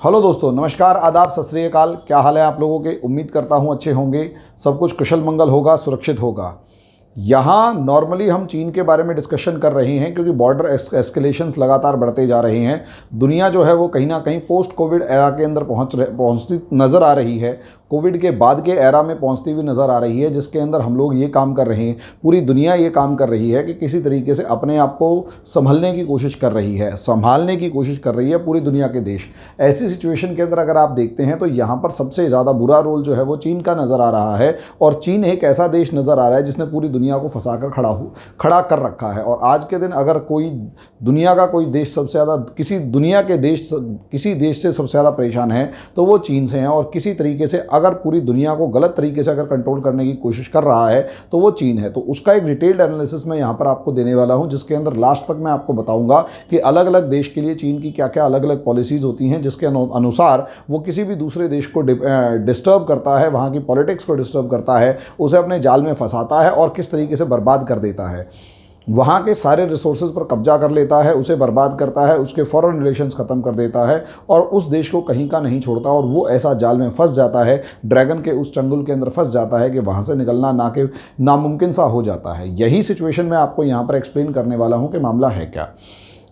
Hello दोस्तों, नमस्कार, आदाब, सत श्री अकाल। क्या हाल है आप लोगों के? उम्मीद करता हूँ अच्छे होंगे, सब कुछ कुशल मंगल होगा, सुरक्षित होगा। यहाँ नॉर्मली हम चीन के बारे में डिस्कशन कर रहे हैं क्योंकि बॉर्डर एस्केलेशंस लगातार बढ़ते जा रहे हैं। दुनिया जो है वो कहीं ना कहीं पोस्ट कोविड एरा के अंदर पहुँचती नज़र आ रही है। कोविड के बाद के एरा में पहुँचती हुई नज़र आ रही है, जिसके अंदर हम लोग ये काम कर रहे हैं, पूरी दुनिया ये काम कर रही है कि किसी तरीके से अपने आप को संभलने की कोशिश कर रही है, संभालने की कोशिश कर रही है पूरी दुनिया के देश। ऐसी सिचुएशन के अंदर अगर आप देखते हैं तो यहाँ पर सबसे ज़्यादा बुरा रोल जो है वो चीन का नज़र आ रहा है। और चीन एक ऐसा देश नज़र आ रहा है जिसने पूरी दुनिया को फंसाकर खड़ा कर रखा है। और आज के दिन अगर कोई दुनिया का कोई देश सबसे ज़्यादा किसी देश से सबसे ज़्यादा परेशान है तो वो चीन से हैं। और किसी तरीके से अगर पूरी दुनिया को गलत तरीके से अगर कंट्रोल करने की कोशिश कर रहा है तो वो चीन है। तो उसका एक डिटेल्ड एनालिसिस मैं यहाँ पर आपको देने वाला हूँ, जिसके अंदर लास्ट तक मैं आपको बताऊँगा कि अलग अलग देश के लिए चीन की क्या क्या अलग अलग पॉलिसीज़ होती हैं, जिसके अनुसार वो किसी भी दूसरे देश को डिस्टर्ब करता है, वहाँ की पॉलिटिक्स को डिस्टर्ब करता है, उसे अपने जाल में फंसाता है और किस तरीके से बर्बाद कर देता है। वहाँ के सारे रिसोर्सेज पर कब्जा कर लेता है, उसे बर्बाद करता है, उसके फॉरेन रिलेशंस ख़त्म कर देता है और उस देश को कहीं का नहीं छोड़ता। और वो ऐसा जाल में फंस जाता है, ड्रैगन के उस चंगुल के अंदर फंस जाता है कि वहाँ से निकलना नामुमकिन सा हो जाता है। यही सिचुएशन मैं आपको यहाँ पर एक्सप्लेन करने वाला हूँ कि मामला है क्या।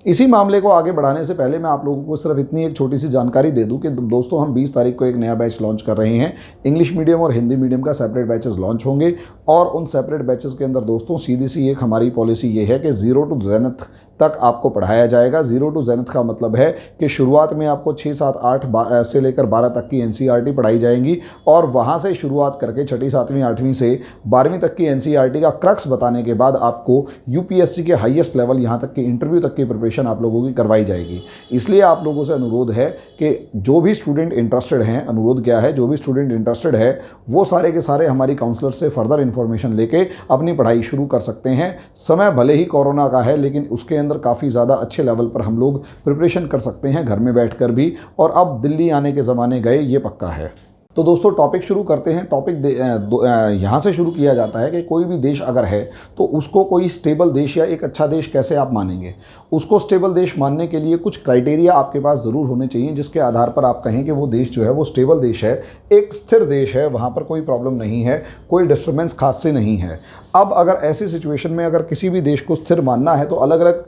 इसी मामले को आगे बढ़ाने से पहले मैं आप लोगों को सिर्फ इतनी एक छोटी सी जानकारी दे दूं कि दोस्तों हम 20 तारीख को एक नया बैच लॉन्च कर रहे हैं। इंग्लिश मीडियम और हिंदी मीडियम का सेपरेट बैचेस लॉन्च होंगे और उन सेपरेट बैचेस के अंदर दोस्तों सीधी सी एक हमारी पॉलिसी ये है कि 0 to ज़ेनिथ तक आपको पढ़ाया जाएगा। 0 to ज़ेनिथ का मतलब है कि शुरुआत में आपको 6, 7, 8 से लेकर 12 तक की NCERT पढ़ाई जाएंगी और वहाँ से शुरुआत करके 6ठी, 7वीं, 8वीं से 12वीं तक की NCERT का क्रक्स बताने के बाद आपको UPSC के हाईएस्ट लेवल यहाँ तक कि इंटरव्यू तक की प्रिपरेशन आप लोगों की करवाई जाएगी। इसलिए आप लोगों से अनुरोध है कि जो भी स्टूडेंट इंटरेस्टेड हैं, अनुरोध क्या है, जो भी स्टूडेंट इंटरेस्टेड है वो सारे के सारे हमारी काउंसलर से फर्दर इन्फॉर्मेशन लेके अपनी पढ़ाई शुरू कर सकते हैं। समय भले ही कोरोना का है लेकिन उसके अंदर काफ़ी ज़्यादा अच्छे लेवल पर हम लोग प्रिपरेशन कर सकते हैं घर में बैठकर भी। और अब दिल्ली आने के ज़माने गए, ये पक्का है। तो दोस्तों टॉपिक शुरू करते हैं। टॉपिक यहाँ से शुरू किया जाता है कि कोई भी देश अगर है तो उसको कोई स्टेबल देश या एक अच्छा देश कैसे आप मानेंगे। उसको स्टेबल देश मानने के लिए कुछ क्राइटेरिया आपके पास ज़रूर होने चाहिए, जिसके आधार पर आप कहें कि वो देश जो है वो स्टेबल देश है, एक स्थिर देश है, वहाँ पर कोई प्रॉब्लम नहीं है, कोई डिस्टर्बेंस खास से नहीं है। अब अगर ऐसी सिचुएशन में अगर किसी भी देश को स्थिर मानना है तो अलग अलग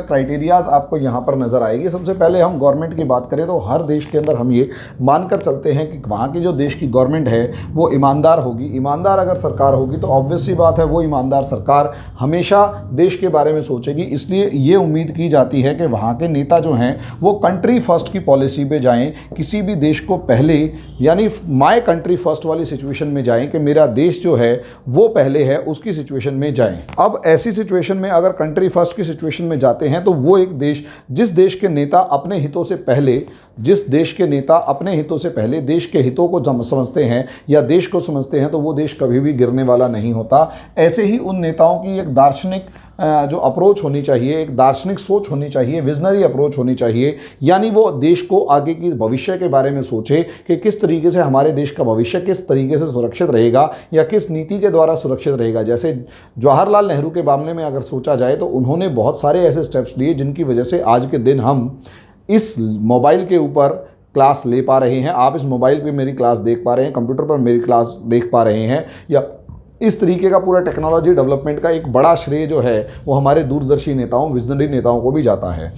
क्राइटेरियाज़ आपको यहाँ पर नज़र आएगी। सबसे पहले हम गवर्नमेंट की बात करें तो हर देश के अंदर हम ये मानकर चलते हैं कि वहाँ की जो देश की गवर्नमेंट है वो ईमानदार होगी। ईमानदार अगर सरकार होगी तो ऑब्वियस सी बात है वो ईमानदार सरकार हमेशा देश के बारे में सोचेगी। इसलिए ये उम्मीद की जाती है कि वहाँ के नेता जो हैं वो कंट्री फर्स्ट की पॉलिसी पे जाएँ, किसी भी देश को पहले यानी माय कंट्री फर्स्ट वाली सिचुएशन में जाएँ कि मेरा देश जो है वो पहले है, उसकी सिचुएशन में जाएँ। अब ऐसी सिचुएशन में अगर कंट्री फर्स्ट की सिचुएशन में जाते हैं तो वो एक देश जिस देश के नेता अपने हितों से पहले देश के हितों को समझते हैं या देश को समझते हैं तो वो देश कभी भी गिरने वाला नहीं होता। ऐसे ही उन नेताओं की एक दार्शनिक जो अप्रोच होनी चाहिए, एक दार्शनिक सोच होनी चाहिए, विजनरी अप्रोच होनी चाहिए। यानी वो देश को आगे की भविष्य के बारे में सोचे कि किस तरीके से हमारे देश का भविष्य किस तरीके से सुरक्षित रहेगा या किस नीति के द्वारा सुरक्षित रहेगा। जैसे जवाहरलाल नेहरू के मामले में अगर सोचा जाए तो उन्होंने बहुत सारे ऐसे स्टेप्स लिए जिनकी वजह से आज के दिन हम इस मोबाइल के ऊपर क्लास ले पा रहे हैं। आप इस मोबाइल पे मेरी क्लास देख पा रहे हैं, कंप्यूटर पर मेरी क्लास देख पा रहे हैं। या इस तरीके का पूरा टेक्नोलॉजी डेवलपमेंट का एक बड़ा श्रेय जो है वो हमारे दूरदर्शी नेताओं, विजनरी नेताओं को भी जाता है।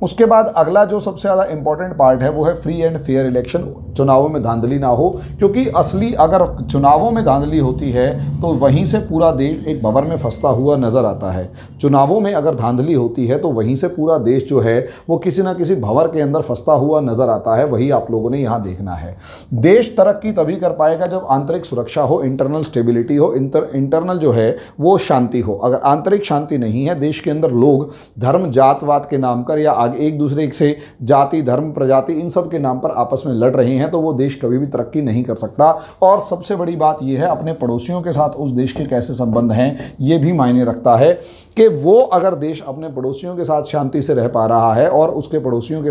उसके बाद अगला जो सबसे ज़्यादा इंपॉर्टेंट पार्ट है वो है फ्री एंड फेयर इलेक्शन। चुनावों में धांधली ना हो, क्योंकि असली अगर चुनावों में धांधली होती है तो वहीं से पूरा देश एक भंवर में फंसता हुआ नज़र आता है। चुनावों में अगर धांधली होती है तो वहीं से पूरा देश जो है वो किसी ना किसी भंवर के अंदर फंसता हुआ नज़र आता है। वही आप लोगों ने यहाँ देखना है। देश तरक्की तभी कर पाएगा जब आंतरिक सुरक्षा हो, इंटरनल स्टेबिलिटी हो, इंटरनल जो है वो शांति हो। अगर आंतरिक शांति नहीं है, देश के अंदर लोग धर्म जातवाद के नाम पर या एक दूसरे से जाति, धर्म, प्रजाति इन सब के नाम पर आपस में लड़ रहे हैं तो वो देश कभी भी तरक्की नहीं कर सकता। और सबसे बड़ी बात यह है अपने पड़ोसियों के साथ उस देश के कैसे संबंध हैं ये भी मायने रखता है कि वो अगर देश अपने पड़ोसियों के साथ शांति से रह पा रहा है और उसके पड़ोसियों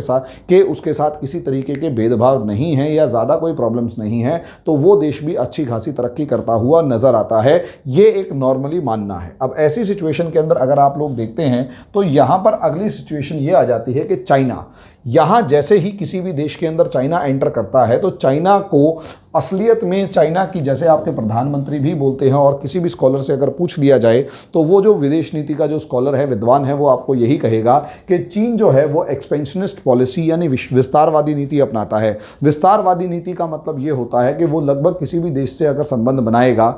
उसके साथ किसी तरीके के भेदभाव नहीं है या ज़्यादा कोई प्रॉब्लम्स नहीं है तो वो देश भी अच्छी खासी तरक्की करता हुआ नज़र आता है। ये एक नॉर्मली मानना है। अब ऐसी सिचुएशन के अंदर अगर आप लोग देखते हैं तो यहाँ पर अगली सिचुएशन ये आ जाती जाती है कि चाइना, यहाँ जैसे ही किसी भी देश के अंदर चाइना एंटर करता है तो चाइना को असलियत में चाइना की, जैसे आपके प्रधानमंत्री भी बोलते हैं और किसी भी स्कॉलर से अगर पूछ लिया जाए तो वो जो विदेश नीति का जो स्कॉलर है, विद्वान है, वो आपको यही कहेगा कि चीन जो है वो एक्सपेंशनिस्ट पॉलिसी यानी विस्तारवादी नीति अपनाता है। विस्तारवादी नीति का मतलब ये होता है कि वो लगभग किसी भी देश से अगर संबंध बनाएगा,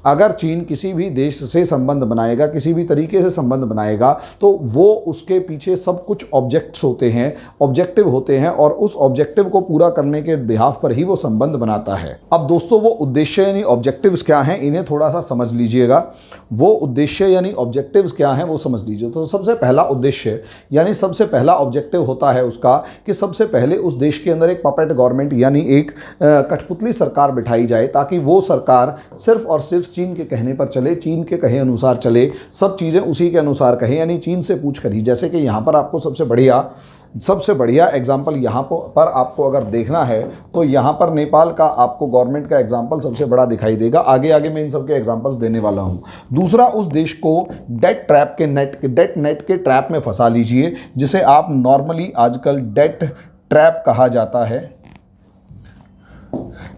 अगर चीन किसी भी देश से संबंध बनाएगा, किसी भी तरीके से संबंध बनाएगा, तो वो उसके पीछे सब कुछ ऑब्जेक्ट्स होते हैं, ऑब्जेक्टिव होते हैं, और उस ऑब्जेक्टिव को पूरा करने के बिहाफ पर ही वो संबंध बनाता है। अब दोस्तों, वो उद्देश्य यानी ऑब्जेक्टिव्स क्या हैं, इन्हें थोड़ा सा समझ लीजिएगा। वो उद्देश्य यानी ऑब्जेक्टिव्स क्या हैं वो समझ लीजिए। तो सबसे पहला उद्देश्य यानी सबसे पहला ऑब्जेक्टिव होता है उसका कि सबसे पहले उस देश के अंदर एक पपेट गवर्नमेंट यानी एक कठपुतली सरकार बिठाई जाए, ताकि वो सरकार सिर्फ और सिर्फ चीन के कहने पर चले, चीन के कहे अनुसार चले, सब चीज़ें उसी के अनुसार कहे, यानी चीन से पूछ कर ही। जैसे कि यहाँ पर आपको सबसे बढ़िया एग्जाम्पल यहाँ पर आपको अगर देखना है तो यहाँ पर नेपाल का आपको गवर्नमेंट का एग्जाम्पल सबसे बड़ा दिखाई देगा। आगे आगे मैं इन सब के एग्जाम्पल्स देने वाला हूँ। दूसरा, उस देश को डेट नेट के ट्रैप में फंसा लीजिए, जिसे आप नॉर्मली आजकल डेट ट्रैप कहा जाता है,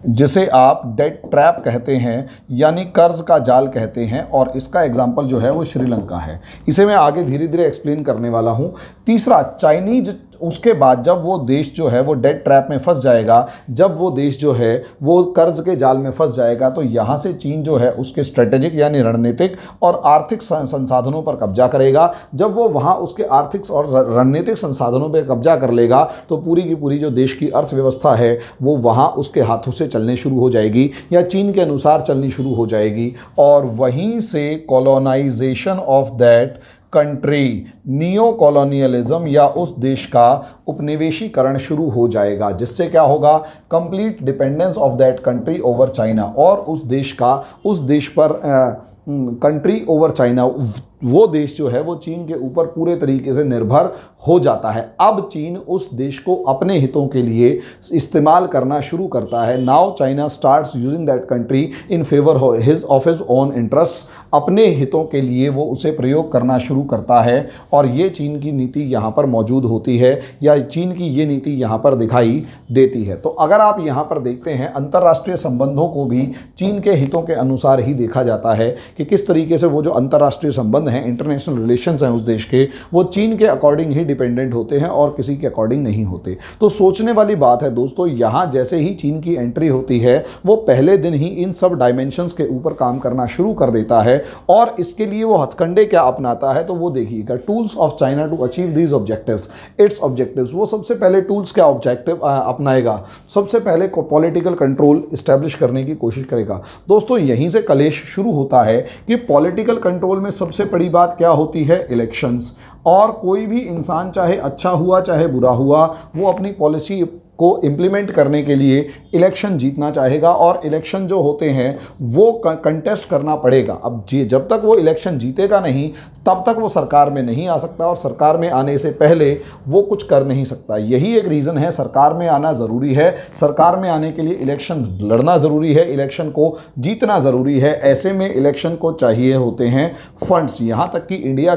जिसे आप डेट ट्रैप कहते हैं, यानी कर्ज का जाल कहते हैं। और इसका एग्जाम्पल जो है वो श्रीलंका है। इसे मैं आगे धीरे धीरे एक्सप्लेन करने वाला हूँ। तीसरा, चाइनीज, उसके बाद जब वो देश जो है वो डेट ट्रैप में फंस जाएगा, जब वो देश जो है वो कर्ज के जाल में फंस जाएगा, तो यहाँ से चीन जो है उसके स्ट्रेटेजिक यानी रणनीतिक और आर्थिक संसाधनों पर कब्जा करेगा। जब वो वहाँ उसके आर्थिक और रणनीतिक संसाधनों पर कब्जा कर लेगा तो पूरी की पूरी जो देश की अर्थव्यवस्था है वो वहाँ उसके हाथों से चलने शुरू हो जाएगी, या चीन के अनुसार चलनी शुरू हो जाएगी। और वहीं से colonization of that country, neo colonialism या उस देश का उपनिवेशीकरण शुरू हो जाएगा, जिससे क्या होगा, complete dependence of that country over China, और उस देश पर कंट्री ओवर चाइना, वो देश जो है वो चीन के ऊपर पूरे तरीके से निर्भर हो जाता है। अब चीन उस देश को अपने हितों के लिए इस्तेमाल करना शुरू करता है। Now China starts using that country in favour of his own interest. अपने हितों के लिए वो उसे प्रयोग करना शुरू करता है, और ये चीन की नीति यहाँ पर मौजूद होती है, या चीन की ये नीति यहाँ पर दिखाई देती है। तो अगर आप यहाँ पर देखते हैं, अंतर्राष्ट्रीय संबंधों को भी चीन के हितों के अनुसार ही देखा जाता है कि किस तरीके से वो जो अंतर्राष्ट्रीय संबंध हैं, इंटरनेशनल रिलेशंस हैं उस देश के, वो चीन के अकॉर्डिंग ही डिपेंडेंट होते हैं और किसी के अकॉर्डिंग नहीं होते। तो सोचने वाली बात है दोस्तों, यहाँ जैसे ही चीन की एंट्री होती है वो पहले दिन ही इन सब डायमेंशंस के ऊपर काम करना शुरू कर देता है। और इसके लिए वो हथकंडे क्या अपनाता है, तो वो देखिएगा, tools of China to achieve these objectives, it's objectives. वो सबसे पहले टूल्स क्या ऑब्जेक्टिव अपनाएगा, सबसे पहले पॉलिटिकल कंट्रोल इस्टेब्लिश करने की कोशिश करेगा। दोस्तों, यहीं से कलेश शुरू होता है कि पॉलिटिकल कंट्रोल में सबसे बड़ी बात क्या होती है, इलेक्शंस। और कोई भी इंसान चाहे अच्छा हुआ चाहे बुरा हुआ, वो अपनी पॉलिसी को इम्प्लीमेंट करने के लिए इलेक्शन जीतना चाहेगा, और इलेक्शन जो होते हैं वो कंटेस्ट करना पड़ेगा। अब जब तक वो इलेक्शन जीतेगा नहीं तब तक वो सरकार में नहीं आ सकता, और सरकार में आने से पहले वो कुछ कर नहीं सकता। यही एक रीज़न है, सरकार में आना ज़रूरी है। सरकार में आने के लिए इलेक्शन लड़ना ज़रूरी है, इलेक्शन को जीतना ज़रूरी है। ऐसे में इलेक्शन को चाहिए होते हैं फंड्स। यहाँ तक कि इंडिया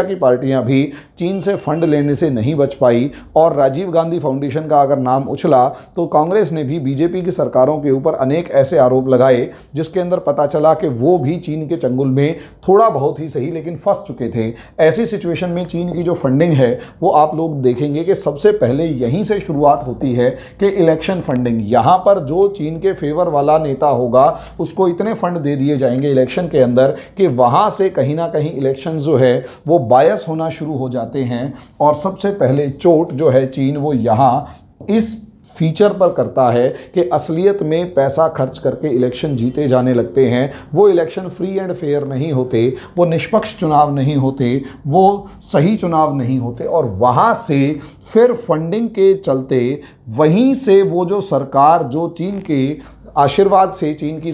की पार्टियाँ भी चीन से फंड लेने से नहीं बच पाई, और राजीव गांधी फाउंडेशन का अगर नाम उछला तो कांग्रेस ने भी बीजेपी की सरकारों के ऊपर अनेक ऐसे आरोप लगाए, जिसके अंदर पता चला कि वो भी चीन के चंगुल में थोड़ा बहुत ही सही लेकिन फंस चुके थे। ऐसी सिचुएशन में चीन की जो फंडिंग है वो आप लोग देखेंगे कि सबसे पहले यहीं से शुरुआत होती है कि इलेक्शन फंडिंग। यहाँ पर जो चीन के फेवर वाला नेता होगा उसको इतने फंड दे दिए जाएंगे इलेक्शन के अंदर कि वहाँ से कहीं ना कहीं इलेक्शन जो है वो बायस होना शुरू हो जाते हैं। और सबसे पहले चोट जो है चीन वो यहाँ इस फीचर पर करता है कि असलियत में पैसा खर्च करके इलेक्शन जीते जाने लगते हैं। वो इलेक्शन फ्री एंड फेयर नहीं होते, वो निष्पक्ष चुनाव नहीं होते, वो सही चुनाव नहीं होते। और वहाँ से फिर फंडिंग के चलते वहीं से वो जो सरकार जो चीन के आशीर्वाद से, चीन की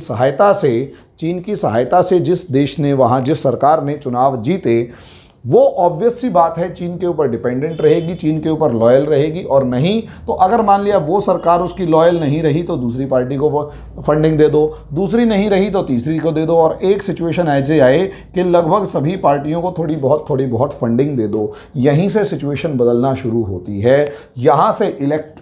सहायता से जिस देश ने वहाँ जिस सरकार ने चुनाव जीते, वो ऑब्वियस सी बात है चीन के ऊपर डिपेंडेंट रहेगी, चीन के ऊपर लॉयल रहेगी, और नहीं तो अगर मान लिया वो सरकार उसकी लॉयल नहीं रही तो दूसरी पार्टी को फंडिंग दे दो, दूसरी नहीं रही तो तीसरी को दे दो, और एक सिचुएशन ऐसे आए कि लगभग सभी पार्टियों को थोड़ी बहुत फंडिंग दे दो। यहीं से सिचुएशन बदलना शुरू होती है। यहाँ से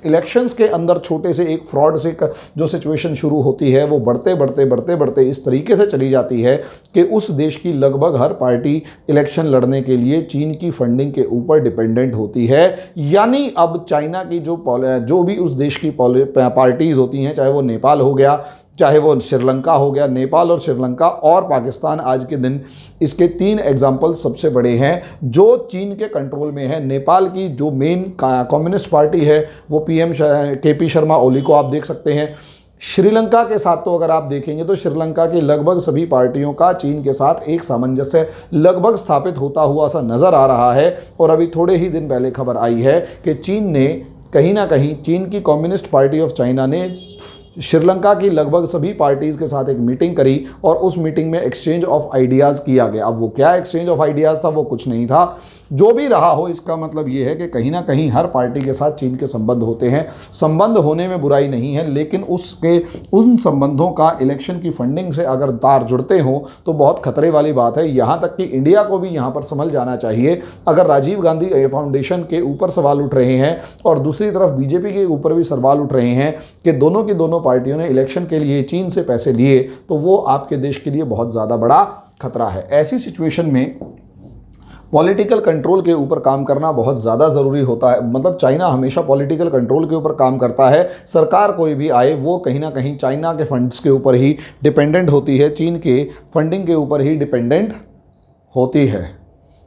इलेक्शंस के अंदर छोटे से एक फ्रॉड से जो सिचुएशन शुरू होती है वो बढ़ते बढ़ते इस तरीके से चली जाती है कि उस देश की लगभग हर पार्टी इलेक्शन लड़ने के लिए चीन की फंडिंग के ऊपर डिपेंडेंट होती है। यानी अब चाइना की जो भी उस देश की पार्टीज होती हैं, चाहे वो नेपाल हो गया, चाहे वो श्रीलंका हो गया, नेपाल और श्रीलंका और पाकिस्तान आज के दिन इसके 3 एग्जाम्पल सबसे बड़े हैं जो चीन के कंट्रोल में है। नेपाल की जो मेन कम्युनिस्ट पार्टी है वो पीएम केपी शर्मा ओली को आप देख सकते हैं। श्रीलंका के साथ तो अगर आप देखेंगे तो श्रीलंका की लगभग सभी पार्टियों का चीन के साथ एक सामंजस्य लगभग स्थापित होता हुआ सा नज़र आ रहा है। और अभी थोड़े ही दिन पहले खबर आई है कि चीन ने कहीं ना कहीं, चीन की कम्युनिस्ट पार्टी ऑफ चाइना ने श्रीलंका की लगभग सभी पार्टीज़ के साथ एक मीटिंग करी और उस मीटिंग में एक्सचेंज ऑफ आइडियाज़ किया गया। अब वो क्या एक्सचेंज ऑफ आइडियाज़ था वो कुछ नहीं था, जो भी रहा हो इसका मतलब ये है कि कहीं ना कहीं हर पार्टी के साथ चीन के संबंध होते हैं। संबंध होने में बुराई नहीं है, लेकिन उन संबंधों का इलेक्शन की फंडिंग से अगर तार जुड़ते हों तो बहुत खतरे वाली बात है। यहाँ तक कि इंडिया को भी यहाँ पर संभल जाना चाहिए। अगर राजीव गांधी फाउंडेशन के ऊपर सवाल उठ रहे हैं और दूसरी तरफ बीजेपी के ऊपर भी सवाल उठ रहे हैं कि दोनों की दोनों पार्टियों ने इलेक्शन के लिए चीन से पैसे लिए, तो वो आपके देश के लिए बहुत ज़्यादा बड़ा खतरा है। ऐसी सिचुएशन में पॉलिटिकल कंट्रोल के ऊपर काम करना बहुत ज़्यादा ज़रूरी होता है। मतलब चाइना हमेशा पॉलिटिकल कंट्रोल के ऊपर काम करता है। सरकार कोई भी आए वो कहीं ना कहीं चाइना के फंड्स के ऊपर ही डिपेंडेंट होती है, चीन के फंडिंग के ऊपर ही डिपेंडेंट होती है।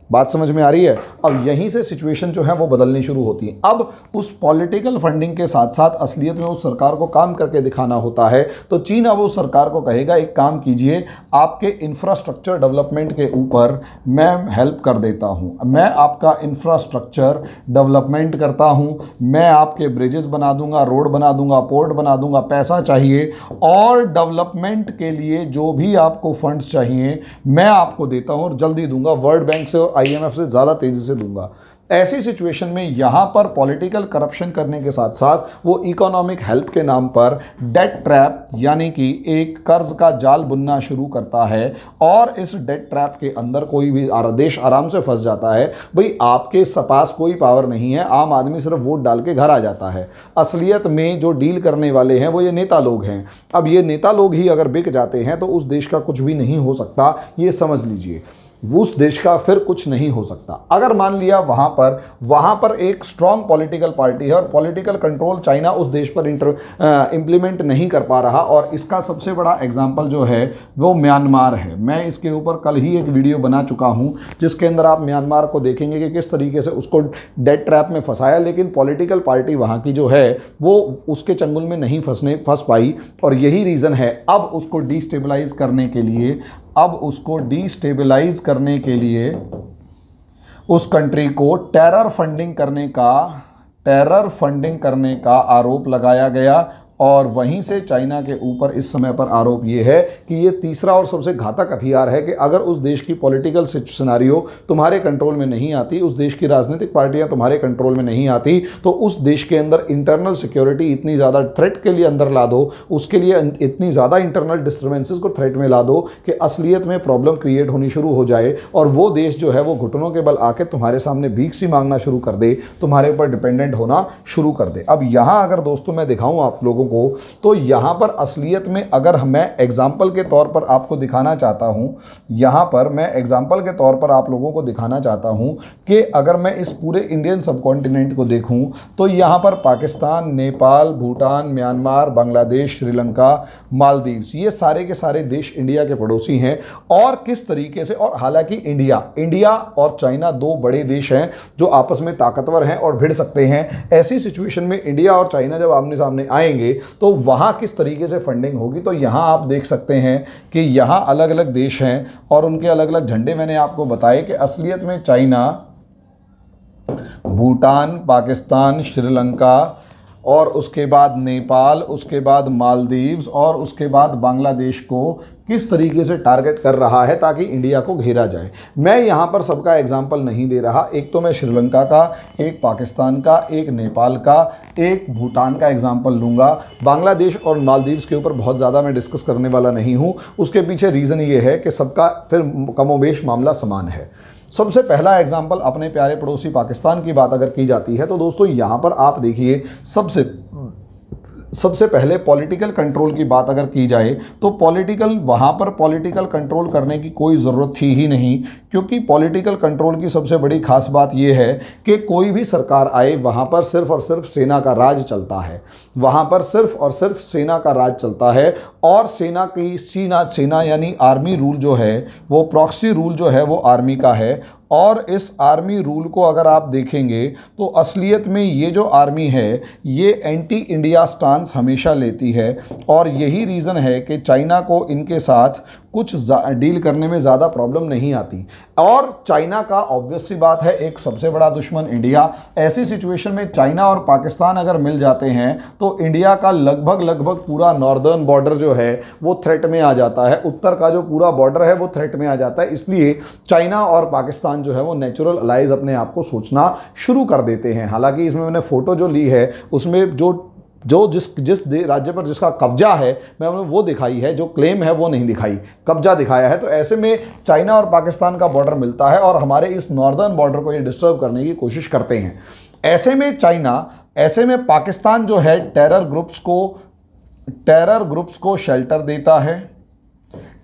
बात समझ में आ रही है? अब यहीं से सिचुएशन जो है वो बदलनी शुरू होती है। अब उस पॉलिटिकल फंडिंग के साथ साथ असलियत में उस सरकार को काम करके दिखाना होता है। तो चीन अब उस सरकार को कहेगा एक काम कीजिए, आपके इंफ्रास्ट्रक्चर डेवलपमेंट के ऊपर मैं हेल्प कर देता हूँ, मैं आपका इंफ्रास्ट्रक्चर डेवलपमेंट करता हूँ, मैं आपके ब्रिजेस बना दूंगा, रोड बना दूंगा, पोर्ट बना दूंगा। पैसा चाहिए और डेवलपमेंट के लिए जो भी आपको फंड्स चाहिए मैं आपको देता हूँ और जल्दी दूंगा, वर्ल्ड बैंक से IMF से ज़्यादा तेज़ी से दूंगा। ऐसी सिचुएशन में यहाँ पर पॉलिटिकल करप्शन करने के साथ साथ वो इकोनॉमिक हेल्प के नाम पर डेट ट्रैप यानी कि एक कर्ज का जाल बुनना शुरू करता है और इस डेट ट्रैप के अंदर कोई भी देश आराम से फंस जाता है। भाई आपके पास कोई पावर नहीं है, आम आदमी सिर्फ वोट डाल के घर आ जाता है। असलियत में जो डील करने वाले हैं वो ये नेता लोग हैं। अब ये नेता लोग ही अगर बिक जाते हैं तो उस देश का कुछ भी नहीं हो सकता, ये समझ लीजिए। उस देश का फिर कुछ नहीं हो सकता। अगर मान लिया वहाँ पर एक स्ट्रॉन्ग पॉलिटिकल पार्टी है और पॉलिटिकल कंट्रोल चाइना उस देश पर इम्प्लीमेंट नहीं कर पा रहा, और इसका सबसे बड़ा एग्जांपल जो है वो म्यांमार है। मैं इसके ऊपर कल ही एक वीडियो बना चुका हूँ जिसके अंदर आप म्यांमार को देखेंगे कि किस तरीके से उसको डेट ट्रैप में फंसाया, लेकिन पॉलिटिकल पार्टी वहाँ की जो है वो उसके चंगुल में नहीं फंस पाई। और यही रीज़न है अब उसको डिस्टेबलाइज करने के लिए उस कंट्री को टेरर फंडिंग करने का आरोप लगाया गया। और वहीं से चाइना के ऊपर इस समय पर आरोप ये है कि ये तीसरा और सबसे घातक हथियार है कि अगर उस देश की पॉलिटिकल सिनेरियो तुम्हारे कंट्रोल में नहीं आती, उस देश की राजनीतिक पार्टियां तुम्हारे कंट्रोल में नहीं आती, तो उस देश के अंदर इंटरनल सिक्योरिटी इतनी ज़्यादा थ्रेट के लिए अंदर ला दो, उसके लिए इतनी ज़्यादा इंटरनल डिस्टर्बेंसेस को थ्रेट में ला दो कि असलियत में प्रॉब्लम क्रिएट होनी शुरू हो जाए और वो देश जो है वो घुटनों के बल आके तुम्हारे सामने भीख सी मांगना शुरू कर दे, तुम्हारे ऊपर डिपेंडेंट होना शुरू कर दे। अब यहाँ अगर दोस्तों मैं दिखाऊँ आप लोगों को, तो यहां पर असलियत में अगर मैं एग्जाम्पल के तौर पर आपको दिखाना चाहता हूं, यहां पर मैं एग्जाम्पल के तौर पर आप लोगों को दिखाना चाहता हूं कि अगर मैं इस पूरे इंडियन सबकॉन्टिनेंट को देखूं तो यहां पर पाकिस्तान, नेपाल, भूटान, म्यांमार, बांग्लादेश, श्रीलंका, मालदीव्स, ये सारे के सारे देश इंडिया के पड़ोसी हैं। और किस तरीके से, और हालांकि इंडिया और चाइना दो बड़े देश हैं जो आपस में ताकतवर हैं और भिड़ सकते हैं। ऐसी सिचुएशन में इंडिया और चाइना जब आमने सामने आएंगे तो वहां किस तरीके से फंडिंग होगी। तो यहां आप देख सकते हैं कि यहां अलग अलग देश हैं और उनके अलग अलग झंडे मैंने आपको बताए कि असलियत में चाइना, भूटान, पाकिस्तान, श्रीलंका और उसके बाद नेपाल, उसके बाद मालदीव्स और उसके बाद बांग्लादेश को किस तरीके से टारगेट कर रहा है ताकि इंडिया को घेरा जाए। मैं यहाँ पर सबका एग्जाम्पल नहीं ले रहा, एक तो मैं श्रीलंका का, एक पाकिस्तान का, एक नेपाल का, एक भूटान का एग्जाम्पल लूँगा। बांग्लादेश और मालदीव्स के ऊपर बहुत ज़्यादा मैं डिस्कस करने वाला नहीं हूँ। उसके पीछे रीज़न ये है कि सबका फिर कमोबेश मामला समान है। सबसे पहला एग्जाम्पल अपने प्यारे पड़ोसी पाकिस्तान की बात अगर की जाती है तो दोस्तों यहाँ पर आप देखिए, सबसे पहले पॉलिटिकल कंट्रोल की बात अगर की जाए तो वहाँ पर पॉलिटिकल कंट्रोल करने की कोई ज़रूरत थी ही नहीं, क्योंकि पॉलिटिकल कंट्रोल की सबसे बड़ी खास बात यह है कि कोई भी सरकार आए वहाँ पर सिर्फ और सिर्फ सेना का राज चलता है। वहाँ पर सिर्फ और सिर्फ सेना का राज चलता है और सेना यानी आर्मी रूल जो है वो प्रॉक्सी रूल जो है वो आर्मी का है। और इस आर्मी रूल को अगर आप देखेंगे तो असलियत में ये जो आर्मी है ये एंटी इंडिया स्टांस हमेशा लेती है और यही रीज़न है कि चाइना को इनके साथ कुछ डील करने में ज़्यादा प्रॉब्लम नहीं आती। और चाइना का ऑब्वियस सी बात है एक सबसे बड़ा दुश्मन इंडिया। ऐसी सिचुएशन में चाइना और पाकिस्तान अगर मिल जाते हैं तो इंडिया का लगभग पूरा नॉर्दर्न बॉर्डर जो है वो थ्रेट में आ जाता है, उत्तर का जो पूरा बॉर्डर है वो थ्रेट में आ जाता है। इसलिए चाइना और पाकिस्तान जो है वो नेचुरल अलाइज अपने आप को सोचना शुरू कर देते हैं। हालांकि इसमें मैंने फ़ोटो जो ली है उसमें जिस राज्य पर जिसका कब्जा है मैंने वो दिखाई है, जो क्लेम है वो नहीं दिखाई, कब्जा दिखाया है। तो ऐसे में चाइना और पाकिस्तान का बॉर्डर मिलता है और हमारे इस नॉर्दर्न बॉर्डर को ये डिस्टर्ब करने की कोशिश करते हैं। ऐसे में पाकिस्तान जो है टेरर ग्रुप्स को शेल्टर देता है।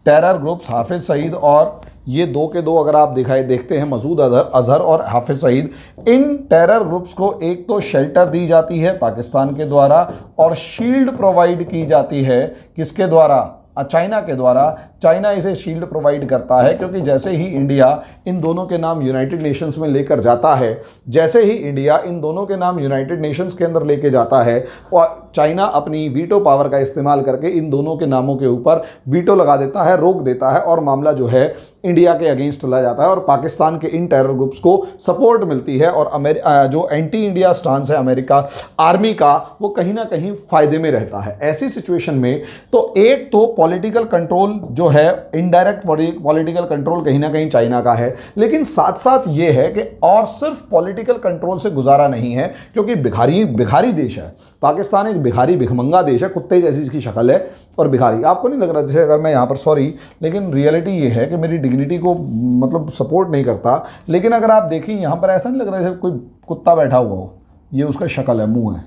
टेरर ग्रुप्स हाफिज सईद और ये दो के दो अगर आप देखते हैं मसूद अजहर और हाफिज सईद, इन टेरर ग्रुप्स को एक तो शेल्टर दी जाती है पाकिस्तान के द्वारा और शील्ड प्रोवाइड की जाती है किसके द्वारा? चाइना के द्वारा। चाइना इसे शील्ड प्रोवाइड करता है क्योंकि जैसे ही इंडिया इन दोनों के नाम यूनाइटेड नेशंस में लेकर जाता है, जैसे ही इंडिया इन दोनों के नाम यूनाइटेड नेशंस के अंदर लेके जाता है और चाइना अपनी वीटो पावर का इस्तेमाल करके इन दोनों के नामों के ऊपर वीटो लगा देता है, रोक देता है और मामला जो है इंडिया के अगेंस्ट चला जाता है और पाकिस्तान के इन टेरर ग्रुप्स को सपोर्ट मिलती है और जो एंटी इंडिया स्टांस है अमेरिका आर्मी का वो कहीं ना कहीं फायदे में रहता है। ऐसी सिचुएशन में तो एक तो पॉलिटिकल कंट्रोल जो है इनडायरेक्ट पॉलिटिकल कंट्रोल कहीं ना कहीं चाइना का है, लेकिन साथ साथ ये है कि और सिर्फ पॉलिटिकल कंट्रोल से गुजारा नहीं है क्योंकि भिखारी देश है पाकिस्तान, एक भिखारी भिखमंगा देश है, कुत्ते जैसी इसकी शक्ल है और भिखारी। आपको नहीं लग रहा जैसे अगर मैं यहाँ पर सॉरी, लेकिन रियलिटी ये है कि मेरी डिग्निटी को मतलब सपोर्ट नहीं करता, लेकिन अगर आप देखें यहाँ पर ऐसा नहीं लग रहा जैसे कोई कुत्ता बैठा हुआ हो, ये उसका शक्ल है, मुँह है,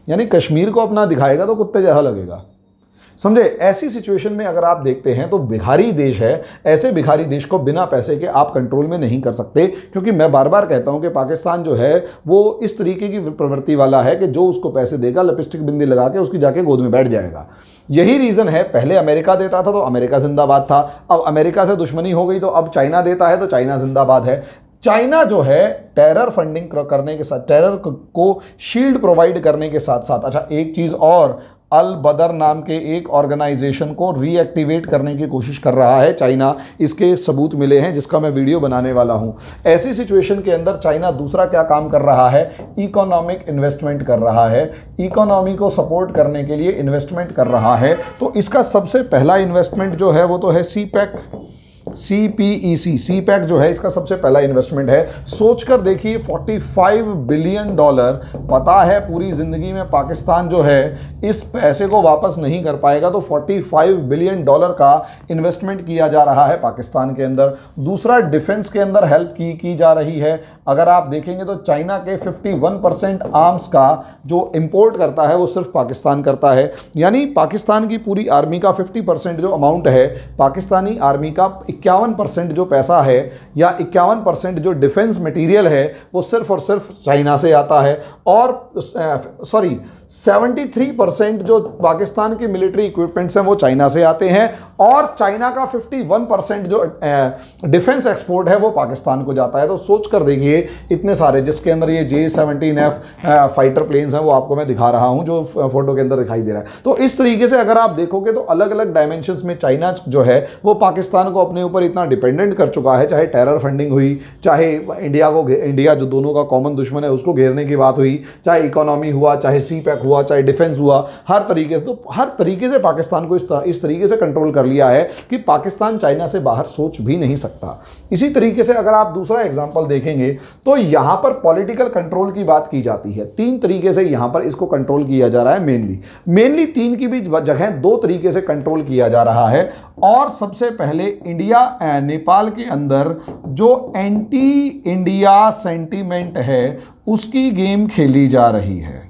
यानी कश्मीर को अपना दिखाएगा तो कुत्ते जैसा लगेगा, समझे। ऐसी सिचुएशन में अगर आप देखते हैं तो भिखारी देश है, ऐसे भिखारी देश को बिना पैसे के आप कंट्रोल में नहीं कर सकते क्योंकि मैं बार बार कहता हूं कि पाकिस्तान जो है वो इस तरीके की प्रवृत्ति वाला है कि जो उसको पैसे देगा लिपस्टिक बिंदी लगा के उसकी जाके गोद में बैठ जाएगा। यही रीज़न है, पहले अमेरिका देता था तो अमेरिका जिंदाबाद था, अब अमेरिका से दुश्मनी हो गई तो अब चाइना देता है तो चाइना जिंदाबाद है। चाइना जो है टेरर फंडिंग करने के साथ, टेरर को शील्ड प्रोवाइड करने के साथ साथ, अच्छा एक चीज़ और, अल बदर नाम के एक ऑर्गेनाइजेशन को रीएक्टिवेट करने की कोशिश कर रहा है चाइना, इसके सबूत मिले हैं जिसका मैं वीडियो बनाने वाला हूं। ऐसी सिचुएशन के अंदर चाइना दूसरा क्या काम कर रहा है, इकोनॉमिक इन्वेस्टमेंट कर रहा है, इकोनॉमी को सपोर्ट करने के लिए इन्वेस्टमेंट कर रहा है। तो इसका सबसे पहला इन्वेस्टमेंट जो है वो तो है CPEC जो है इसका सबसे पहला इन्वेस्टमेंट है। सोचकर देखिए 45 बिलियन डॉलर, पता है पूरी ज़िंदगी में पाकिस्तान जो है इस पैसे को वापस नहीं कर पाएगा, तो 45 बिलियन डॉलर का इन्वेस्टमेंट किया जा रहा है पाकिस्तान के अंदर। दूसरा, डिफेंस के अंदर हेल्प की जा रही है। अगर आप देखेंगे तो चाइना के 51% आर्म्स का जो इंपोर्ट करता है वो सिर्फ पाकिस्तान करता है, यानी पाकिस्तान की पूरी आर्मी का 50% जो अमाउंट है, पाकिस्तानी आर्मी का 51% जो पैसा है या 51% जो डिफेंस मटेरियल है वो सिर्फ और सिर्फ चाइना से आता है। और 73% जो पाकिस्तान के मिलिट्री इक्विपमेंट्स हैं वो चाइना से आते हैं और चाइना का 51% जो डिफेंस एक्सपोर्ट है वो पाकिस्तान को जाता है। तो सोच कर देखिए इतने सारे, जिसके अंदर ये J-17F फाइटर प्लेन्स हैं वो आपको मैं दिखा रहा हूं जो फोटो के अंदर दिखाई दे रहा है। तो इस तरीके से अगर आप देखोगे तो अलग अलग डायमेंशंस में चाइना जो है वो पाकिस्तान को अपने ऊपर इतना डिपेंडेंट कर चुका है, चाहे टेरर फंडिंग हुई, चाहे इंडिया जो दोनों का कॉमन दुश्मन है उसको घेरने की बात हुई, चाहे इकोनॉमी हुआ, चाहे सी पैक हुआ, चाहे डिफेंस हुआ, हर तरीके से पाकिस्तान को इस तरीके से कंट्रोल कर लिया है कि पाकिस्तान चाइना से बाहर सोच भी नहीं सकता। इसी तरीके से अगर आप दूसरा एग्जाम्पल देखेंगे तो यहां पर पॉलिटिकल कंट्रोल की बात की जाती है। 3 तरीके से यहां पर इसको कंट्रोल किया जा रहा है। मेनली 3 की भी जगह 2 तरीके से कंट्रोल किया जा रहा है। और सबसे पहले इंडिया नेपाल के अंदर जो एंटी इंडिया सेंटीमेंट है उसकी गेम खेली जा रही है।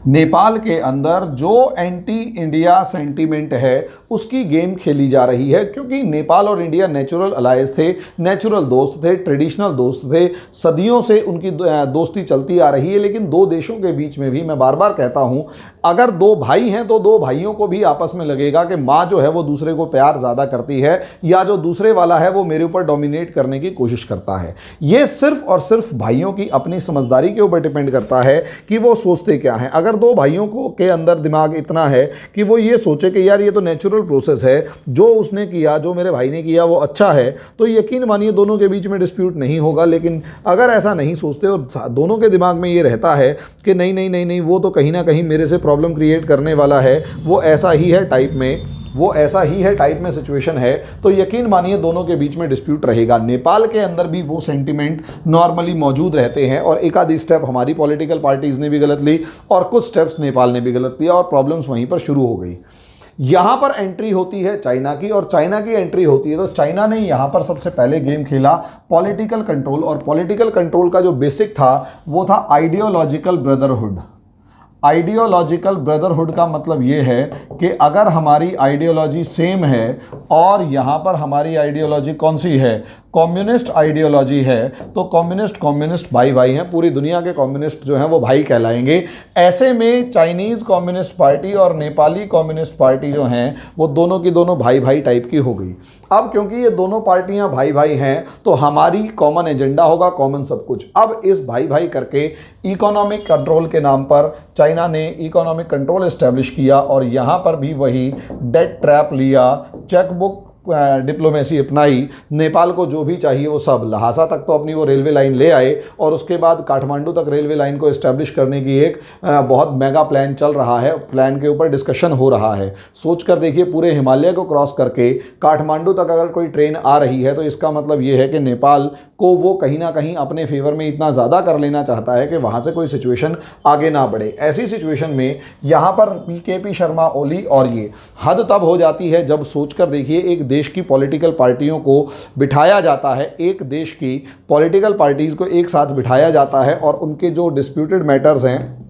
नेपाल के अंदर जो एंटी इंडिया सेंटीमेंट है उसकी गेम खेली जा रही है, क्योंकि नेपाल और इंडिया नेचुरल अलाइज थे, नेचुरल दोस्त थे, ट्रेडिशनल दोस्त थे, सदियों से उनकी दोस्ती चलती आ रही है। लेकिन 2 देशों के बीच में भी मैं बार बार कहता हूं, अगर 2 भाई हैं तो 2 भाइयों को भी आपस में लगेगा कि माँ जो है वो दूसरे को प्यार ज़्यादा करती है, या जो दूसरे वाला है वो मेरे ऊपर डोमिनेट करने की कोशिश करता है। ये सिर्फ और सिर्फ भाइयों की अपनी समझदारी के ऊपर डिपेंड करता है कि वो सोचते क्या हैं। अगर 2 भाइयों को के अंदर दिमाग इतना है कि वो ये सोचे कि यार ये तो नेचुरल प्रोसेस है, जो उसने किया, जो मेरे भाई ने किया वो अच्छा है, तो यकीन मानिए दोनों के बीच में डिस्प्यूट नहीं होगा। लेकिन अगर ऐसा नहीं सोचते और दोनों के दिमाग में ये रहता है कि नहीं नहीं नहीं नहीं वो तो कहीं ना कहीं मेरे से प्रॉब्लम क्रिएट करने वाला है, वो ऐसा ही है टाइप में सिचुएशन है, तो यकीन मानिए दोनों के बीच में डिस्प्यूट रहेगा। नेपाल के अंदर भी वो सेंटीमेंट नॉर्मली मौजूद रहते हैं, और एक आधी स्टेप हमारी पॉलिटिकल पार्टीज ने भी गलत ली और कुछ स्टेप्स नेपाल ने भी गलत लिया, और प्रॉब्लम्स वहीं पर शुरू हो गई। यहां पर एंट्री होती है चाइना की, और चाइना की एंट्री होती है तो चाइना ने यहां पर सबसे पहले गेम खेला पॉलिटिकल कंट्रोल। और पॉलिटिकल कंट्रोल का जो बेसिक था वो था आइडियोलॉजिकल ब्रदरहुड। आइडियोलॉजिकल ब्रदरहुड का मतलब ये है कि अगर हमारी आइडियोलॉजी सेम है, और यहाँ पर हमारी आइडियोलॉजी कौन सी है, कम्युनिस्ट आइडियोलॉजी है, तो कम्युनिस्ट भाई भाई हैं, पूरी दुनिया के कम्युनिस्ट जो हैं वो भाई कहलाएंगे। ऐसे में चाइनीज़ कम्युनिस्ट पार्टी और नेपाली कम्युनिस्ट पार्टी जो हैं वो दोनों की दोनों भाई भाई टाइप की हो गई। अब क्योंकि ये दोनों पार्टियां भाई भाई हैं तो हमारी कॉमन एजेंडा होगा, कॉमन सब कुछ। अब इस भाई भाई करके इकोनॉमिक कंट्रोल के नाम पर चाइना ने इकोनॉमिक कंट्रोल एस्टेब्लिश किया, और यहाँ पर भी वही डेट ट्रैप लिया, चेकबुक डिप्लोमेसी अपनाई। नेपाल को जो भी चाहिए वो सब, लहासा तक तो अपनी वो रेलवे लाइन ले आए, और उसके बाद काठमांडू तक रेलवे लाइन को इस्टेब्लिश करने की एक बहुत मेगा प्लान चल रहा है, प्लान के ऊपर डिस्कशन हो रहा है। सोच कर देखिए, पूरे हिमालय को क्रॉस करके काठमांडू तक अगर कोई ट्रेन आ रही है तो इसका मतलब ये है कि नेपाल को वो कहीं ना कहीं अपने फेवर में इतना ज़्यादा कर लेना चाहता है कि वहाँ से कोई सिचुएशन आगे ना बढ़े। ऐसी सिचुएशन में यहाँ पर पीकेपी शर्मा ओली, और ये हद तब हो जाती है जब सोच कर देखिए एक देश की पॉलिटिकल पार्टियों को बिठाया जाता है, एक देश की पॉलिटिकल पार्टीज़ को एक साथ बिठाया जाता है, और उनके जो डिस्प्यूटेड मैटर्स हैं,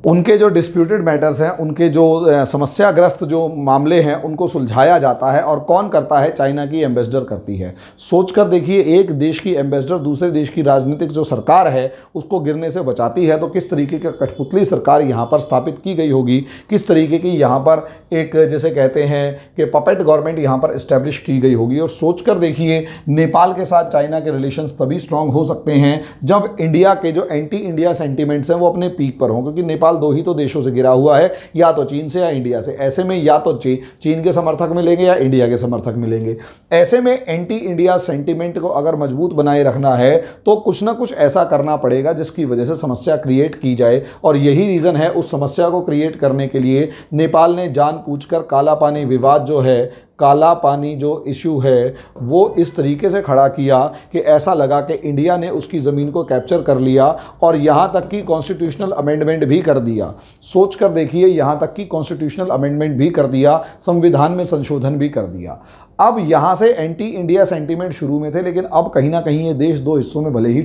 उनके जो समस्याग्रस्त जो मामले हैं उनको सुलझाया जाता है। और कौन करता है? चाइना की एम्बेसडर करती है। सोचकर देखिए, एक देश की एम्बेसडर दूसरे देश की राजनीतिक जो सरकार है उसको गिरने से बचाती है, तो किस तरीके की कठपुतली सरकार यहाँ पर स्थापित की गई होगी, किस तरीके की यहाँ पर एक जैसे कहते हैं कि पपेट गवर्नमेंट यहाँ पर इस्टेब्लिश की गई होगी। और सोचकर देखिए, नेपाल के साथ चाइना के रिलेशंस तभी स्ट्रांग हो सकते हैं जब इंडिया के जो एंटी इंडिया सेंटीमेंट्स हैं वो अपने पीक पर हों, क्योंकि नेपाल 2 ही तो देशों से गिरा हुआ है, या तो चीन से या इंडिया से। ऐसे में या तो चीन के समर्थक मिलेंगे या इंडिया के समर्थक मिलेंगे। ऐसे में एंटी इंडिया सेंटीमेंट को अगर मजबूत बनाए रखना है तो कुछ ना कुछ ऐसा करना पड़ेगा जिसकी वजह से समस्या क्रिएट की जाए। और यही रीज़न है, उस समस्या को क्रिएट करने के लिए नेपाल ने जानबूझकर काला पानी विवाद जो है, काला पानी जो इशू है वो इस तरीके से खड़ा किया कि ऐसा लगा कि इंडिया ने उसकी ज़मीन को कैप्चर कर लिया, और यहाँ तक कि कॉन्स्टिट्यूशनल अमेंडमेंट भी कर दिया। सोच कर देखिए, यहाँ तक कि कॉन्स्टिट्यूशनल अमेंडमेंट भी कर दिया, संविधान में संशोधन भी कर दिया। अब यहाँ से एंटी इंडिया सेंटीमेंट शुरू में थे, लेकिन अब कहीं ना कहीं ये देश 2 हिस्सों में भले ही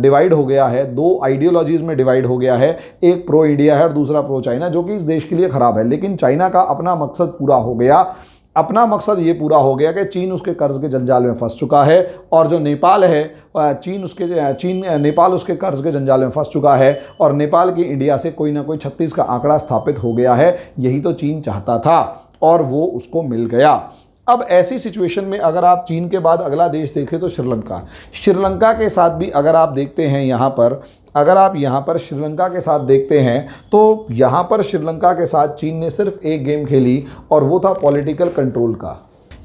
डिवाइड हो गया है, 2 आइडियोलॉजीज़ में डिवाइड हो गया है, एक प्रो इंडिया है और दूसरा प्रो चाइना, जो कि इस देश के लिए ख़राब है। लेकिन चाइना का अपना मकसद पूरा हो गया। अपना मकसद ये पूरा हो गया कि चीन उसके कर्ज के जंजाल में फंस चुका है, और जो नेपाल है नेपाल उसके कर्ज के जंजाल में फंस चुका है, और नेपाल की इंडिया से कोई ना कोई 36 का आंकड़ा स्थापित हो गया है। यही तो चीन चाहता था और वो उसको मिल गया। अब ऐसी सिचुएशन में अगर आप चीन के बाद अगला देश देखें तो श्रीलंका के साथ भी अगर आप देखते हैं, अगर आप यहाँ पर श्रीलंका के साथ देखते हैं तो यहाँ पर श्रीलंका के साथ चीन ने सिर्फ एक गेम खेली, और वो था पॉलिटिकल कंट्रोल का।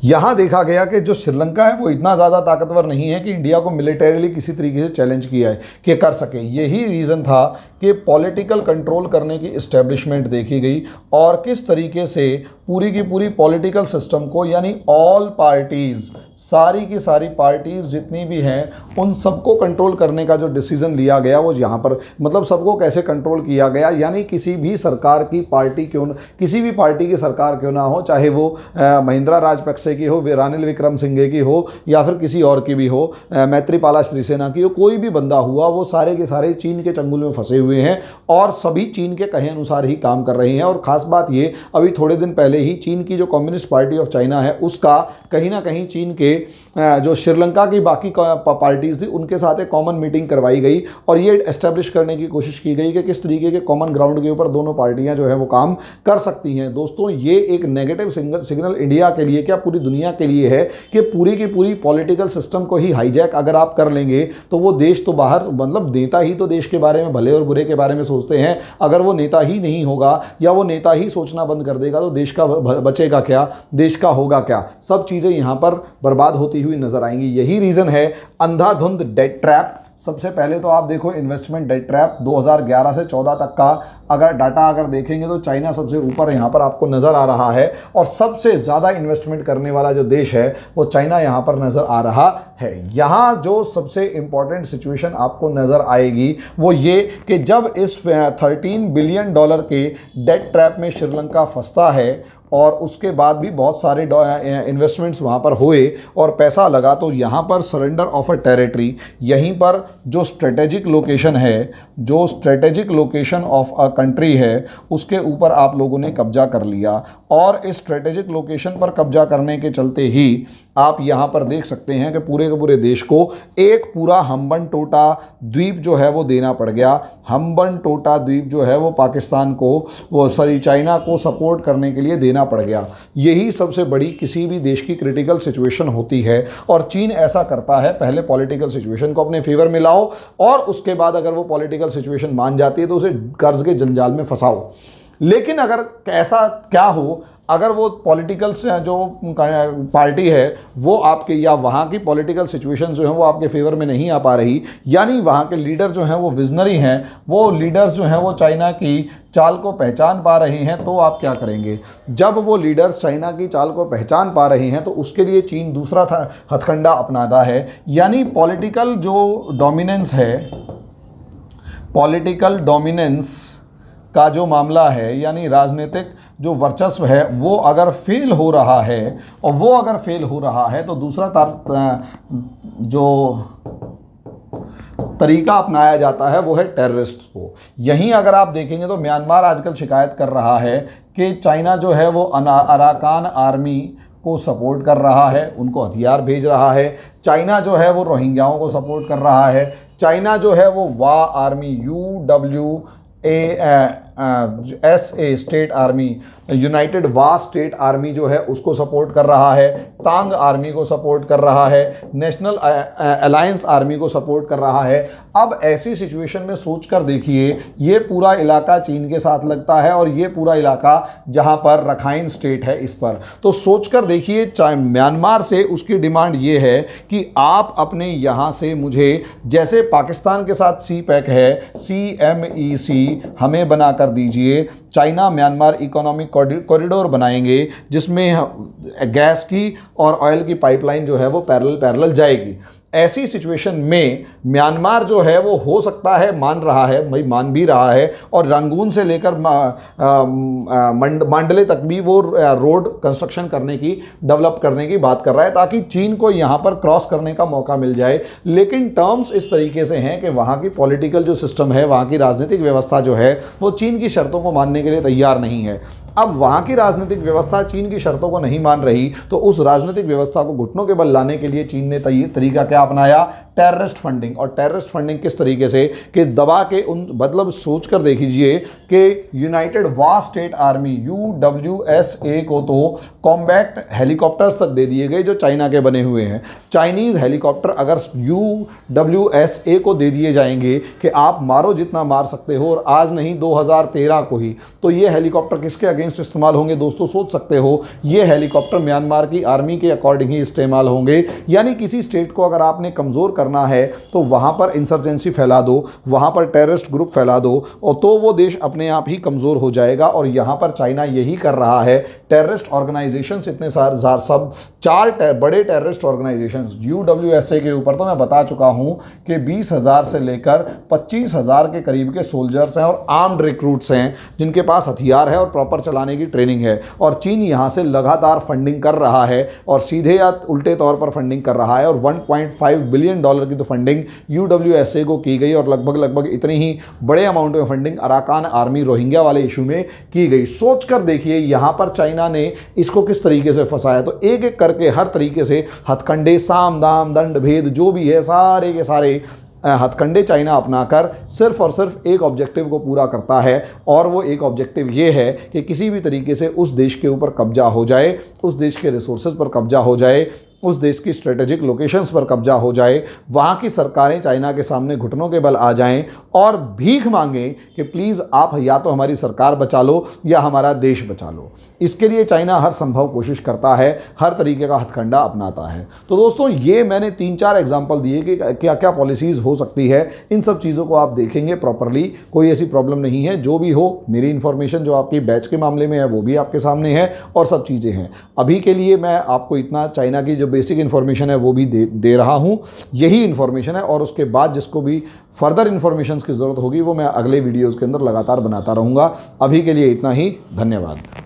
यहाँ देखा गया कि जो श्रीलंका है वो इतना ज़्यादा ताकतवर नहीं है कि इंडिया को मिलिटरीली किसी तरीके से चैलेंज किया है कि कर सके। यही रीज़न था कि पॉलिटिकल कंट्रोल करने की इस्टेब्लिशमेंट देखी गई और किस तरीके से पूरी की पूरी पॉलिटिकल सिस्टम को, यानी ऑल पार्टीज़, सारी की सारी पार्टीज़ जितनी भी हैं उन सबको कंट्रोल करने का जो डिसीजन लिया गया वो यहाँ पर, मतलब सबको कैसे कंट्रोल किया गया, यानी किसी भी सरकार की पार्टी क्यों, किसी भी पार्टी की सरकार क्यों ना हो, चाहे वो महिंद्रा राजपक्षे की हो, रानिल विक्रमसिंघे की हो या फिर किसी और की भी हो, मैत्रीपाला श्रीसेना की हो, कोई भी बंदा हुआ, वो सारे के सारे चीन के चंगुल में फंसे हुए हैं और सभी चीन के कहे अनुसार ही काम कर रहे हैं। और ख़ास बात ये, अभी थोड़े दिन पहले ही चीन की जो कम्युनिस्ट पार्टी ऑफ चाइना है उसका कहीं ना कहीं चीन के जो श्रीलंका की बाकी पार्टीज़ थी उनके साथ एक कॉमन मीटिंग करवाई गई और ये एस्टेब्लिश करने की कोशिश की गई कि किस तरीके के कॉमन ग्राउंड के ऊपर दोनों पार्टियां जो है वो काम कर सकती हैं। दोस्तों, ये एक नेगेटिव सिग्नल इंडिया के लिए, क्या पूरी दुनिया के लिए है कि पूरी की पूरी पॉलिटिकल सिस्टम को ही हाईजैक अगर आप कर लेंगे तो वो देश तो बाहर, मतलब नेता ही तो देश के बारे में, भले और बुरे के बारे में सोचते हैं। अगर वो नेता ही नहीं होगा या वो नेता ही सोचना बंद कर देगा तो देश का बचेगा क्या, देश का होगा क्या? सब चीज़ें यहाँ पर बर्बाद होती हुई नजर आएंगी। यही रीज़न है अंधाधुंध डेट ट्रैप। सबसे पहले तो आप देखो इन्वेस्टमेंट डेट ट्रैप 2011 से 14 तक का अगर डाटा अगर देखेंगे तो चाइना सबसे ऊपर यहाँ पर आपको नज़र आ रहा है और सबसे ज़्यादा इन्वेस्टमेंट करने वाला जो देश है वो चाइना यहाँ पर नज़र आ रहा है। यहाँ जो सबसे इम्पॉर्टेंट सिचुएशन आपको नज़र आएगी वो ये कि जब इस 13 बिलियन डॉलर के डेट ट्रैप में श्रीलंका फंसता है और उसके बाद भी बहुत सारे इन्वेस्टमेंट्स वहाँ पर हुए और पैसा लगा, तो यहाँ पर सरेंडर ऑफ अ टेरिटरी, यहीं पर जो स्ट्रेटेजिक लोकेशन है, जो strategic location of a country है, उसके ऊपर आप लोगों ने कब्जा कर लिया और इस स्ट्रेटेजिक लोकेशन पर कब्जा करने के चलते ही आप यहाँ पर देख सकते हैं कि पूरे के पूरे देश को एक पूरा हम्बनटोटा द्वीप जो है वो देना पड़ गया। हम्बनटोटा द्वीप जो है वो पाकिस्तान को, वो चाइना को सपोर्ट करने के लिए देना पड़ गया। यही सबसे बड़ी किसी भी देश की क्रिटिकल सिचुएशन होती है और चीन ऐसा करता है, पहले पॉलिटिकल सिचुएशन को अपने फेवर में लाओ और उसके बाद अगर वो पॉलिटिकल सिचुएशन मान जाती है तो उसे कर्ज के जंजाल में फंसाओ। लेकिन अगर ऐसा क्या हो, अगर वो पॉलिटिकल जो पार्टी है वो आपके, या वहाँ की पॉलिटिकल सिचुएशन जो है वो आपके फेवर में नहीं आ पा रही, यानी वहाँ के लीडर जो हैं वो विजनरी हैं, वो लीडर्स जो हैं वो चाइना की चाल को पहचान पा रहे हैं, तो आप क्या करेंगे? जब वो लीडर्स चाइना की चाल को पहचान पा रहे हैं तो उसके लिए चीन दूसरा हथकंडा अपनाता है, यानी पॉलिटिकल जो डोमिनेंस है, पॉलिटिकल डोमिनेंस का जो मामला है, यानी राजनीतिक जो वर्चस्व है वो अगर फेल हो रहा है, और वो अगर फेल हो रहा है तो दूसरा जो तरीका अपनाया जाता है वो है टेररिस्ट को। यहीं अगर आप देखेंगे तो म्यांमार आजकल शिकायत कर रहा है कि चाइना जो है वो अराकान आर्मी को सपोर्ट कर रहा है, उनको हथियार भेज रहा है। चाइना जो है वो रोहिंग्याओं को सपोर्ट कर रहा है। चाइना जो है वो वाह army USA state army, United वाह स्टेट आर्मी जो है उसको सपोर्ट कर रहा है, तांग आर्मी को सपोर्ट कर रहा है, नेशनल अलायंस आर्मी को सपोर्ट कर रहा है। अब ऐसी सिचुएशन में सोचकर देखिए, ये पूरा इलाका चीन के साथ लगता है और ये पूरा इलाका जहां पर रखाइन स्टेट है इस पर, तो सोचकर देखिए म्यांमार से उसकी डिमांड ये है कि आप अपने यहाँ से मुझे, जैसे पाकिस्तान के साथ CPEC है, CMEC हमें बनाकर दीजिए। चाइना म्यांमार इकोनॉमिक कॉरिडोर बनाएंगे जिसमें गैस की और ऑयल की पाइपलाइन जो है वो पैरेलल जाएगी। ऐसी सिचुएशन में म्यांमार जो है वो हो सकता है मान रहा है, भाई मान भी रहा है, और रंगून से लेकर मांडले तक भी वो रोड कंस्ट्रक्शन करने की, डेवलप करने की बात कर रहा है ताकि चीन को यहाँ पर क्रॉस करने का मौका मिल जाए। लेकिन टर्म्स इस तरीके से हैं कि वहाँ की पॉलिटिकल जो सिस्टम है, वहाँ की राजनीतिक व्यवस्था जो है वो चीन की शर्तों को मानने के लिए तैयार नहीं है। अब वहाँ की राजनीतिक व्यवस्था चीन की शर्तों को नहीं मान रही, तो उस राजनीतिक व्यवस्था को घुटनों के बल लाने के लिए चीन ने तरीका क्या अपनाया? Terrorist funding. और टेररिस्ट फंडिंग किस तरीके से कि दबा के उन मतलब सोच कर देख लीजिए कि United vast state army UWSA को तो कॉम्बैट हेलीकॉप्टर्स तक दे दिए गए जो चाइना के बने हुए हैं। चाइनीज़ हेलीकॉप्टर अगर UWSA को दे दिए जाएंगे कि आप मारो जितना मार सकते हो, और आज नहीं 2013 को ही, तो ये हेलीकॉप्टर किसके अगेंस्ट इस्तेमाल होंगे दोस्तों? सोच सकते हो, ये हेलीकॉप्टर म्यांमार की आर्मी के अकॉर्डिंग ही इस्तेमाल होंगे। यानी किसी स्टेट को अगर आपने कमज़ोर करना है तो वहाँ पर इंसर्जेंसी फैला दो, वहाँ पर टेररिस्ट ग्रुप फैला दो, और तो वो देश अपने आप ही कमज़ोर हो जाएगा। और यहाँ पर चाइना यही कर रहा है। टेररिस्ट ऑर्गेनाइजेशंस इतने सारे सब 4 बड़े टेररिस्ट ऑर्गेनाइजेशंस UWSA के ऊपर तो मैं बता चुका हूँ कि 20,000 से लेकर 25,000 के करीब के सोल्जर्स हैं और आर्म्ड रिक्रूट्स हैं जिनके पास हथियार है और प्रॉपर चलाने की ट्रेनिंग है। और चीन यहाँ से लगातार फंडिंग कर रहा है, और सीधे या उल्टे तौर पर फंडिंग कर रहा है। और $1.5 बिलियन की तो फंडिंग UWSA को की गई, और लगभग इतनी ही बड़े अमाउंट में फंडिंग अराकान आर्मी रोहिंग्या वाले इशू में की गई। सोच कर देखिए यहाँ पर चाइना ने इसको किस तरीके से फंसाया। तो एक एक करके हर तरीके से हथकंडे, साम दाम दंड भेद जो भी है, सारे के सारे हथकंडे चाइना अपनाकर सिर्फ और सिर्फ एक ऑब्जेक्टिव को पूरा करता है। और वो एक ऑब्जेक्टिव ये है कि किसी भी तरीके से उस देश के ऊपर कब्जा हो जाए, उस देश के रिसोर्सेज पर कब्जा हो जाए, उस देश की स्ट्रेटेजिक लोकेशंस पर कब्जा हो जाए, वहाँ की सरकारें चाइना के सामने घुटनों के बल आ जाएं और भीख मांगें कि प्लीज़ आप या तो हमारी सरकार बचा लो या हमारा देश बचा लो। इसके लिए चाइना हर संभव कोशिश करता है, हर तरीके का हथकंडा अपनाता है। तो दोस्तों ये मैंने 3-4 एग्जाम्पल दिए कि क्या क्या पॉलिसीज़ हो सकती है। इन सब चीज़ों को आप देखेंगे प्रॉपरली, कोई ऐसी प्रॉब्लम नहीं है। जो भी हो, मेरी इन्फॉर्मेशन जो आपकी बैच के मामले में है वो भी आपके सामने है, और सब चीज़ें हैं। अभी के लिए मैं आपको इतना चाइना की जो बेसिक इन्फॉर्मेशन है वो भी दे रहा हूँ। यही इन्फॉर्मेशन है, और उसके बाद जिसको भी फर्दर इन्फॉर्मेशन की ज़रूरत होगी वो मैं अगले वीडियोज़ के अंदर लगातार बनाता रहूँगा। अभी के लिए इतना ही, धन्यवाद।